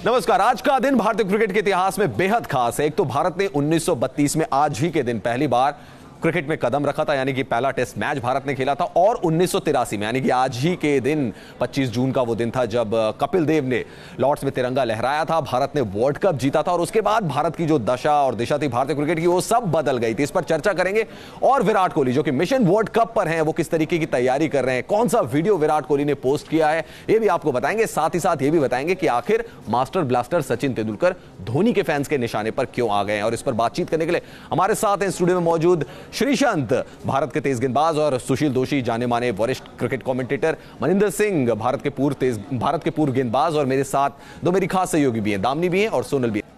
नमस्कार। आज का दिन भारतीय क्रिकेट के इतिहास में बेहद खास है। एक तो भारत ने 1932 में आज ही के दिन पहली बार क्रिकेट में कदम रखा था, यानी कि पहला टेस्ट मैच भारत ने खेला था, और 1983 में यानी कि आज ही के दिन 25 जून का वो दिन था जब कपिल देव ने लॉर्ड्स में तिरंगा लहराया था, भारत ने वर्ल्ड कप जीता था। और उसके बाद भारत की जो दशा और दिशा थी भारतीय क्रिकेट की, वो सब बदल गई थी। इस पर चर्चा करेंगे। और विराट कोहली जो कि मिशन वर्ल्ड कप पर हैं, वो किस तरीके की तैयारी कर रहे हैं, कौन सा वीडियो विराट कोहली ने पोस्ट किया है, ये भी आपको बताएंगे। साथ ही साथ ये भी बताएंगे कि आखिर मास्टर ब्लास्टर सचिन तेंदुलकर धोनी के फैंस के निशाने पर क्यों आ गए हैं। और इस पर बातचीत करने के लिए हमारे साथ हैं स्टूडियो में मौजूद श्रीशांत, भारत के तेज गेंदबाज, और सुशील दोषी, जाने माने वरिष्ठ क्रिकेट कमेंटेटर, मनिंदर सिंह, भारत के पूर्व गेंदबाज, और मेरे साथ दो मेरी खास सहयोगी भी हैं, दामिनी भी हैं और सोनल भी हैं।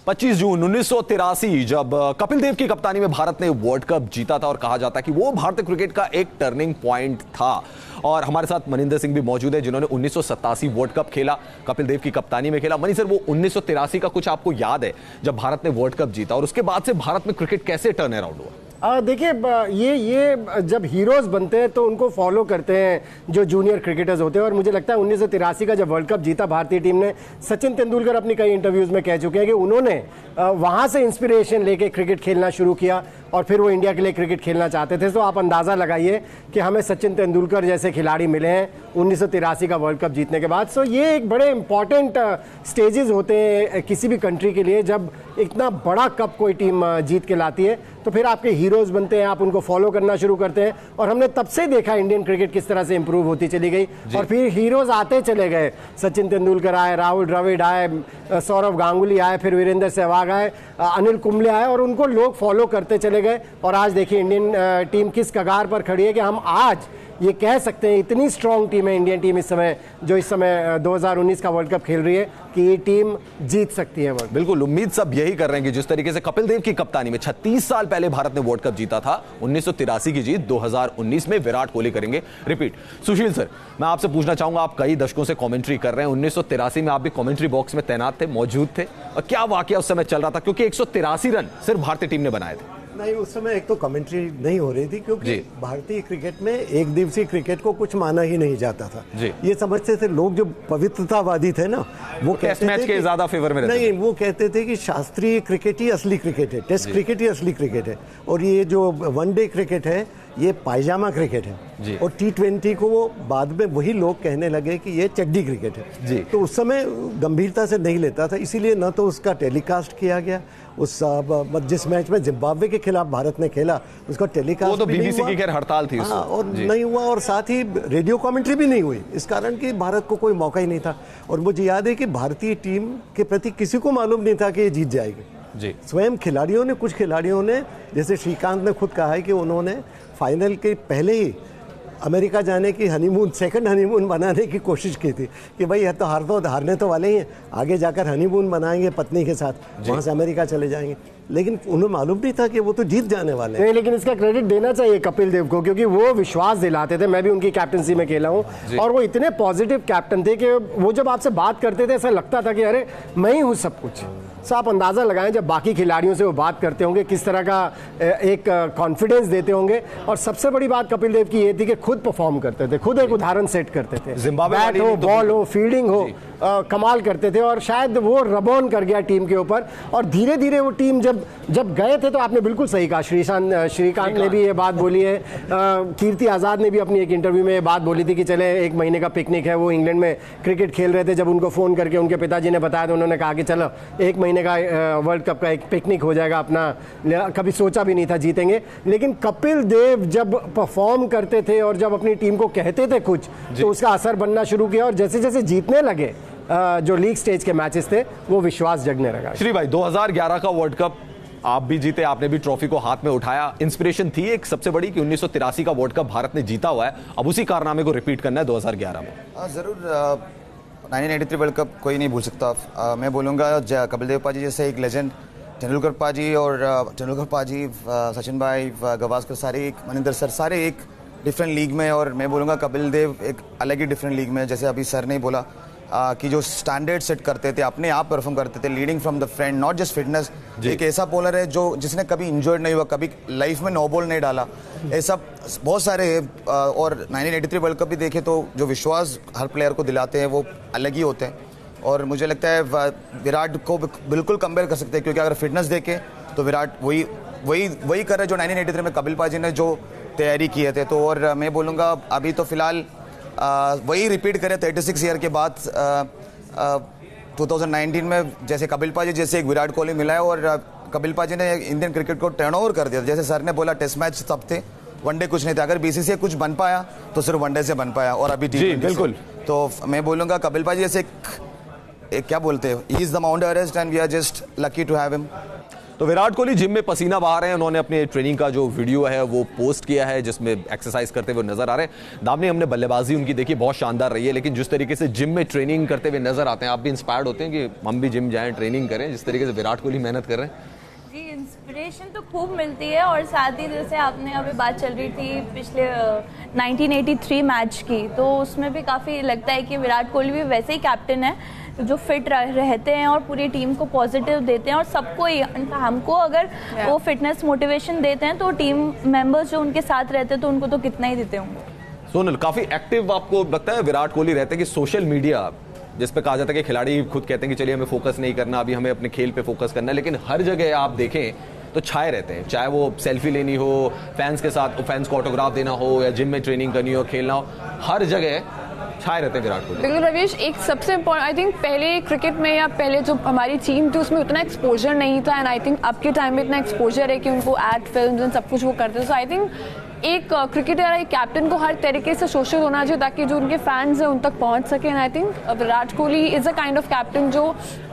25 जून 1983 जब कपिल देव की कप्तानी में भारत ने वर्ल्ड कप जीता था, और कहा जाता है कि वो भारतीय क्रिकेट का एक टर्निंग पॉइंट था। और हमारे साथ मनिंदर सिंह भी मौजूद है जिन्होंने 1987 वर्ल्ड कप खेला, कपिल देव की कप्तानी में खेला। मनी सर, वो 1983 का कुछ आपको याद है जब भारत ने वर्ल्ड कप जीता, और उसके बाद से भारत में क्रिकेट कैसे टर्न अराउंड हुआ? देखिए, ये जब हीरोज बनते हैं तो उनको फॉलो करते हैं जो जूनियर क्रिकेटर्स होते हैं। और मुझे लगता है 1983 का जब वर्ल्ड कप जीता भारतीय टीम ने, सचिन तेंदुलकर अपनी कई इंटरव्यूज में कह चुके हैं कि उन्होंने वहां से इंस्पिरेशन लेके क्रिकेट खेलना शुरू किया और फिर वो इंडिया के लिए क्रिकेट खेलना चाहते थे। तो आप अंदाज़ा लगाइए कि हमें सचिन तेंदुलकर जैसे खिलाड़ी मिले हैं 1983 का वर्ल्ड कप जीतने के बाद। सो ये एक बड़े इंपॉर्टेंट स्टेजेस होते हैं किसी भी कंट्री के लिए। जब इतना बड़ा कप कोई टीम जीत के लाती है तो फिर आपके हीरोज बनते हैं, आप उनको फॉलो करना शुरू करते हैं। और हमने तब से देखा इंडियन क्रिकेट किस तरह से इंप्रूव होती चली गई, और फिर हीरोज आते चले गए। सचिन तेंदुलकर आए, राहुल द्रविड़ आए, सौरव गांगुली आए, फिर वीरेंद्र सहवाग आए, अनिल कुंबले आए, और उनको लोग फॉलो करते चले गए। और आज देखिए इंडियन टीम किस कगार पर खड़ी है कि हम आज ये कह सकते हैं इतनी स्ट्रांग टीम है इंडियन टीम इस समय, जो इस समय 2019 का वर्ल्ड कप खेल रही है, कि ये टीम जीत सकती है वर्ल्ड। बिल्कुल, उम्मीद सब यही कर रहे हैं कि जिस तरीके से कपिल देव की कप्तानी में 36 साल पहले भारत ने वर्ल्ड कप जीता था, 1983 की जीत 2019 में विराट कोहली करेंगे रिपीट। सुशील सर, मैं आपसे पूछना चाहूंगा, आप कई दशकों से कमेंट्री कर रहे हैं, 1983 में आप भी कमेंट्री बॉक्स में तैनात थे, मौजूद थे, और क्या वाकया उस समय चल रहा था? क्योंकि 183 रन सिर्फ भारतीय टीम ने बनाए थे। नहीं, उस समय एक तो कमेंट्री नहीं हो रही थी, क्योंकि भारतीय क्रिकेट में एक दिवसीय क्रिकेट को कुछ माना ही नहीं जाता था। ये समझते थे लोग, जो पवित्रतावादी थे ना, वो टेस्ट मैच के ज्यादा फेवर में नहीं, वो कहते थे कि शास्त्रीय क्रिकेट ही असली क्रिकेट है, टेस्ट क्रिकेट ही असली क्रिकेट है, और ये जो वनडे क्रिकेट है ये पायजामा क्रिकेट है। और T20 को वो बाद में वही लोग कहने लगे कि ये चड्डी क्रिकेट है। तो उस समय गंभीरता से नहीं लेता था, इसीलिए न तो उसका टेलीकास्ट किया गया। उस जिस मैच में जिम्बाब्वे के खिलाफ भारत ने खेला, उसका टेलीकास्ट वो तो BBC की खैर हड़ताल थी, और नहीं हुआ, और साथ ही रेडियो कमेंट्री भी नहीं हुई, इस कारण कि भारत को कोई मौका ही नहीं था। और मुझे याद है कि भारतीय टीम के प्रति किसी को मालूम नहीं था कि ये जीत जाएगी। स्वयं खिलाड़ियों ने, कुछ खिलाड़ियों ने, जैसे श्रीकांत ने खुद कहा है कि उन्होंने फाइनल के पहले ही अमेरिका जाने की हनीमून, सेकंड हनीमून बनाने की कोशिश की थी कि भाई तो हारने तो वाले ही हैं, आगे जाकर हनीमून बनाएंगे पत्नी के साथ, वहाँ से अमेरिका चले जाएंगे। लेकिन उन्हें मालूम नहीं था कि वो तो जीत जाने वाले हैं। लेकिन इसका क्रेडिट देना चाहिए कपिल देव को, क्योंकि वो विश्वास दिलाते थे। मैं भी उनकी कैप्टनसी में खेला हूँ, और वो इतने पॉजिटिव कैप्टन थे कि वो जब आपसे बात करते थे ऐसा लगता था कि अरे मैं ही हूँ सब कुछ। सो आप अंदाज़ा लगाएं जब बाकी खिलाड़ियों से वो बात करते होंगे किस तरह का एक कॉन्फिडेंस देते होंगे। और सबसे बड़ी बात कपिल देव की ये थी कि खुद परफॉर्म करते थे, खुद एक उदाहरण सेट करते थे, बैट हो, बॉल हो, फील्डिंग हो, कमाल करते थे। और शायद वो रब ऑन कर गया टीम के ऊपर, और धीरे धीरे वो टीम जब गए थे, तो आपने बिल्कुल सही कहा, श्रीकांत ने भी ये बात बोली है, कीर्ति आज़ाद ने भी अपनी एक इंटरव्यू में ये बात बोली थी कि चले 1 महीने का पिकनिक है। वो इंग्लैंड में क्रिकेट खेल रहे थे, जब उनको फ़ोन करके उनके पिताजी ने बताया तो उन्होंने कहा कि चलो 1 महीने का वर्ल्ड कप का एक पिकनिक हो जाएगा अपना, कभी सोचा भी नहीं था जीतेंगे। लेकिन कपिल देव जब परफॉर्म करते थे और जब अपनी टीम को कहते थे कुछ, तो उसका असर बनना शुरू किया, और जैसे जैसे जीतने लगे जो लीग स्टेज के मैचेस थे, वो विश्वास जगने लगा। श्री भाई, 2011 का वर्ल्ड कप आप भी जीते, आपने भी ट्रॉफी को हाथ में उठाया। इंस्पिरेशन थी एक सबसे बड़ी कि 1983 का वर्ल्ड कप भारत ने जीता हुआ है, अब उसी कारनामे को रिपीट करना है 2011 में। जरूर 1983 वर्ल्ड कप कोई नहीं भूल सकता। मैं बोलूँगा कपिल देव पाजी जैसे एक लेजेंड, तेंदुलकर पाजी, सचिन भाई, गवास्कर, सारे एक, मनिंदर सर, सारे एक डिफरेंट लीग में। और मैं बोलूँगा कपिल देव एक अलग ही डिफरेंट लीग में, जैसे अभी सर ने बोला कि जो स्टैंडर्ड सेट करते थे, अपने आप परफॉर्म करते थे, leading from the front, not just fitness. एक ऐसा बॉलर है जो जिसने कभी इंजर्ड नहीं हुआ, कभी लाइफ में नो बॉल नहीं डाला, ऐसा बहुत सारे। और 1983 वर्ल्ड कप भी देखे तो जो विश्वास हर प्लेयर को दिलाते हैं वो अलग ही होते हैं। और मुझे लगता है विराट को बिल्कुल कंपेयर कर सकते हैं, क्योंकि अगर फिटनेस देखें तो विराट वही कर रहे जो 1983 में कपिल पाजी ने जो तैयारी किए थे। तो और मैं बोलूँगा अभी तो फिलहाल वही रिपीट करें 36 ईयर के बाद 2019 में, जैसे कपिल पाजी जैसे एक विराट कोहली मिला है, और कपिल पाजी ने इंडियन क्रिकेट को टर्नओवर कर दिया। जैसे सर ने बोला टेस्ट मैच सब थे, वनडे कुछ नहीं था। अगर बीसीसीआई कुछ बन पाया तो सिर्फ वनडे से बन पाया, और अभी जी बिल्कुल। तो मैं बोलूँगा कपिल पाजी जैसे एक क्या बोलते हैं, he is the Mount Everest and we are just lucky to have him. तो विराट कोहली जिम में पसीना बहा रहे हैं। उन्होंने अपने ट्रेनिंग का जो वीडियो है वो पोस्ट किया है, जिसमें एक्सरसाइज करते हुए नजर आ रहे हैं। दामनी, हमने बल्लेबाजी उनकी देखी, बहुत शानदार रही है, लेकिन जिस तरीके से जिम में ट्रेनिंग करते हुए नजर आते हैं, आप भी इंस्पायर्ड होते हैं कि हम भी जिम जाएं, ट्रेनिंग करें, जिस तरीके से विराट कोहली मेहनत कर रहे हैं? जी, इंस्पिरेशन तो खूब मिलती है, और साथ ही जैसे आपने अभी बात चल रही थी पिछले 1983 मैच की, तो उसमें भी काफ़ी लगता है कि विराट कोहली भी वैसे ही कैप्टन है जो फिट रहते हैं और पूरी टीम को पॉजिटिव देते हैं, और सबको ही, हमको अगर वो फिटनेस मोटिवेशन देते हैं तो टीम मेंबर्स जो उनके साथ रहते हैं तो उनको तो कितना ही देते होंगे। सोनल, काफी एक्टिव आपको लगता है विराट कोहली रहते हैं कि सोशल मीडिया, जिस पे कहा जाता है कि खिलाड़ी खुद कहते हैं कि चलिए हमें फोकस नहीं करना, अभी हमें अपने खेल पे फोकस करना है, लेकिन हर जगह आप देखें तो छाए रहते हैं, चाहे वो सेल्फी लेनी हो, फैंस के साथ फैंस को ऑटोग्राफ देना हो, या जिम में ट्रेनिंग करनी हो, खेलना हो, हर जगह छाए रहते हैं विराट कोहली। बिल्कुल रवीश, एक सबसे इम्पोर्टेंट, आई थिंक पहले क्रिकेट में या पहले जो हमारी टीम थी उसमें उतना एक्सपोजर नहीं था, एंड आई थिंक अब के टाइम में इतना एक्सपोजर है कि उनको एड फिल्म्स एंड सब कुछ वो करते हैं। सो आई थिंक एक क्रिकेटर या एक कैप्टन को हर तरीके से सोशल होना चाहिए ताकि जो उनके फैंस हैं उन तक पहुंच सके। And I think Virat Kohli is a kind of captain जो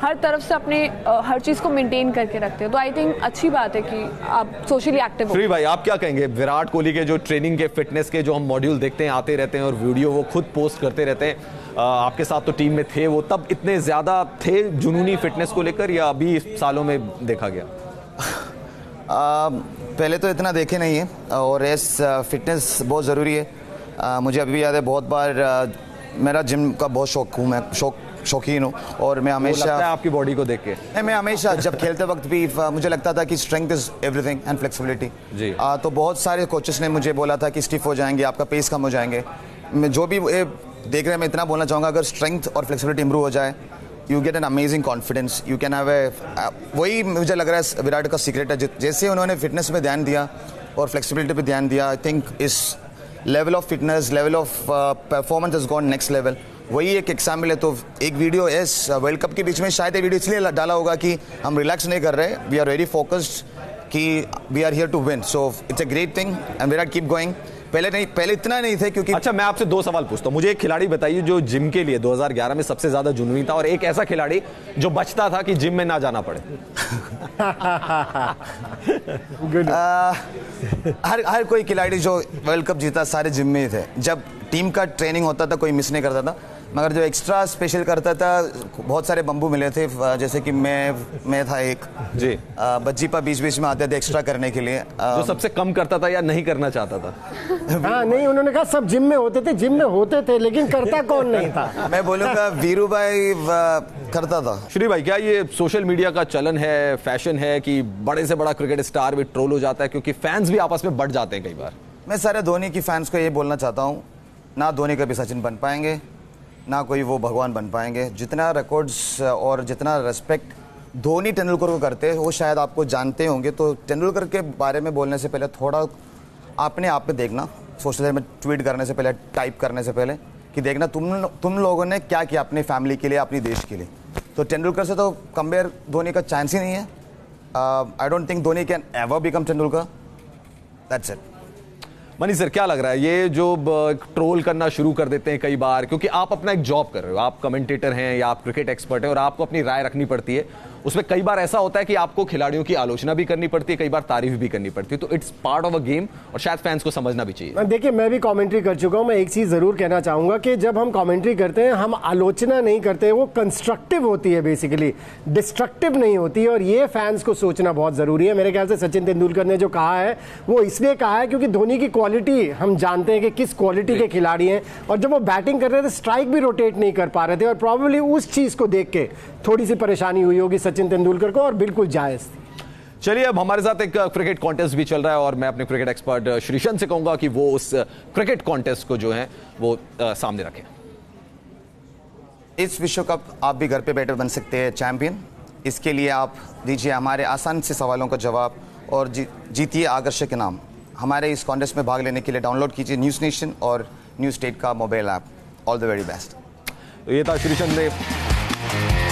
हर तरफ से अपने हर चीज़ को मेंटेन करके रखते हैं। तो आई थिंक अच्छी बात है कि आप सोशली एक्टिव हो। श्री भाई, आप क्या कहेंगे? विराट कोहली के जो ट्रेनिंग के, फिटनेस के जो हम मॉड्यूल देखते हैं, आते रहते हैं और वीडियो वो खुद पोस्ट करते रहते हैं, आपके साथ तो टीम में थे वो, तब इतने ज्यादा थे जुनूनी फिटनेस को लेकर, या अभी सालों में देखा गया? पहले तो इतना देखे नहीं है, और इस फिटनेस बहुत ज़रूरी है। मुझे अभी भी याद है बहुत बार, मेरा जिम का बहुत शौक हूँ, मैं शौकीन हूँ, और मैं हमेशा लगता है आपकी बॉडी को देख के? नहीं, मैं हमेशा जब खेलते वक्त भी मुझे लगता था कि strength is everything and flexibility जी। तो बहुत सारे कोचेस ने मुझे बोला था कि स्टिफ हो जाएंगे, आपका पेस कम हो जाएंगे। मैं जो भी देख रहे हैं, मैं इतना बोलना चाहूँगा, अगर स्ट्रेंथ और फ्लेक्सिबिलिटी इंप्रूव हो जाए, you get an amazing confidence, you can have वही मुझे लग रहा है विराट का सीक्रेट है। जैसे उन्होंने फिटनेस पे ध्यान दिया और फ्लेक्सिबिलिटी पे ध्यान दिया, आई थिंक इस level of fitness, level of performance is gone next level. वही एक एग्जाम्पल है। तो एक वीडियो इस वर्ल्ड कप के बीच में शायद ये वीडियो इसलिए डाला होगा कि हम रिलैक्स नहीं कर रहे, वी आर वेरी फोकस्ड कि we are here to win, so it's a great thing and Virat keep going. पहले इतना नहीं थे, क्योंकि अच्छा, मैं आपसे दो सवाल पूछता हूं। मुझे एक खिलाड़ी बताइए जो जिम के लिए 2011 में सबसे ज्यादा जुनूनी था, और एक ऐसा खिलाड़ी जो बचता था कि जिम में ना जाना पड़े। हर कोई खिलाड़ी जो वर्ल्ड कप जीता सारे जिम में ही थे। जब टीम का ट्रेनिंग होता था कोई मिस नहीं करता था, मगर जो एक्स्ट्रा स्पेशल करता था, बहुत सारे बम्बू मिले थे, जैसे कि मैं था एक जी, बज्जीपा बीच बीच में आते थे एक्स्ट्रा करने के लिए। जो सबसे कम करता था या नहीं करना चाहता था? हाँ, नहीं, उन्होंने कहा सब जिम में होते थे, लेकिन करता कौन नहीं था? मैं बोलूँगा वीरू भाई करता था। श्री भाई, क्या ये सोशल मीडिया का चलन है, फैशन है कि बड़े से बड़ा क्रिकेट स्टार भी ट्रोल हो जाता है, क्योंकि फैंस भी आपस में बढ़ जाते हैं कई बार? मैं सारे धोनी की फैंस को ये बोलना चाहता हूँ, ना धोनी कभी सचिन बन पाएंगे, ना कोई वो भगवान बन पाएंगे। जितना रिकॉर्ड्स और जितना रेस्पेक्ट धोनी तेंदुलकर को करते हैं, वो शायद आपको जानते होंगे। तो तेंदुलकर के बारे में बोलने से पहले थोड़ा आपने आप पे देखना, सोशल मीडिया में ट्वीट करने से पहले, टाइप करने से पहले, कि देखना तुम लोगों ने क्या किया अपनी फैमिली के लिए, अपनी देश के लिए। तो तेंदुलकर से तो कंपेयर धोनी का चांस ही नहीं है। I don't think Dhoni can ever become Tendulkar. That's it. Money sir, क्या लग रहा है ये जो ट्रोल करना शुरू कर देते हैं कई बार, क्योंकि आप अपना एक जॉब कर रहे हो, आप कमेंटेटर हैं या आप क्रिकेट एक्सपर्ट हैं और आपको अपनी राय रखनी पड़ती है, उसमें कई बार ऐसा होता है कि आपको खिलाड़ियों की आलोचना भी करनी पड़ती है, कई बार तारीफ भी करनी पड़ती है, तो it's part of a game और शायद फैंस को समझना भी चाहिए। देखिए, मैं भी कमेंट्री कर चुका हूं, मैं एक चीज जरूर कहना चाहूंगा कि जब हम कमेंट्री करते हैं, हम आलोचना नहीं करते, वो कंस्ट्रक्टिव होती है, बेसिकली डिस्ट्रक्टिव नहीं होती है, और ये फैंस को सोचना बहुत जरूरी है। मेरे ख्याल से सचिन तेंदुलकर ने जो कहा है वो इसलिए कहा है क्योंकि धोनी की क्वालिटी हम जानते हैं कि किस क्वालिटी के खिलाड़ी हैं, और जब वो बैटिंग कर रहे थे स्ट्राइक भी रोटेट नहीं कर पा रहे थे, और प्रॉब्लली उस चीज को देख के थोड़ी सी परेशानी हुई होगी सचिन तेंदुलकर को, और बिल्कुल जायज थी। चलिए, अब हमारे साथ एक क्रिकेट कॉन्टेस्ट भी चल रहा है और मैं अपने क्रिकेट एक्सपर्ट श्रीशंत से कहूंगा कि वो उस क्रिकेट कॉन्टेस्ट को जो है वो सामने रखें। इस विश्व कप आप भी घर पे बैठे बन सकते हैं चैंपियन। इसके लिए आप दीजिए हमारे आसान से सवालों का जवाब और जीतिए आकर्षक इनाम। हमारे इस कॉन्टेस्ट में भाग लेने के लिए डाउनलोड कीजिए न्यूज़ नेशन और न्यूज़ स्टेट का mobile app. All the very best. ये था श्रीचंद देव।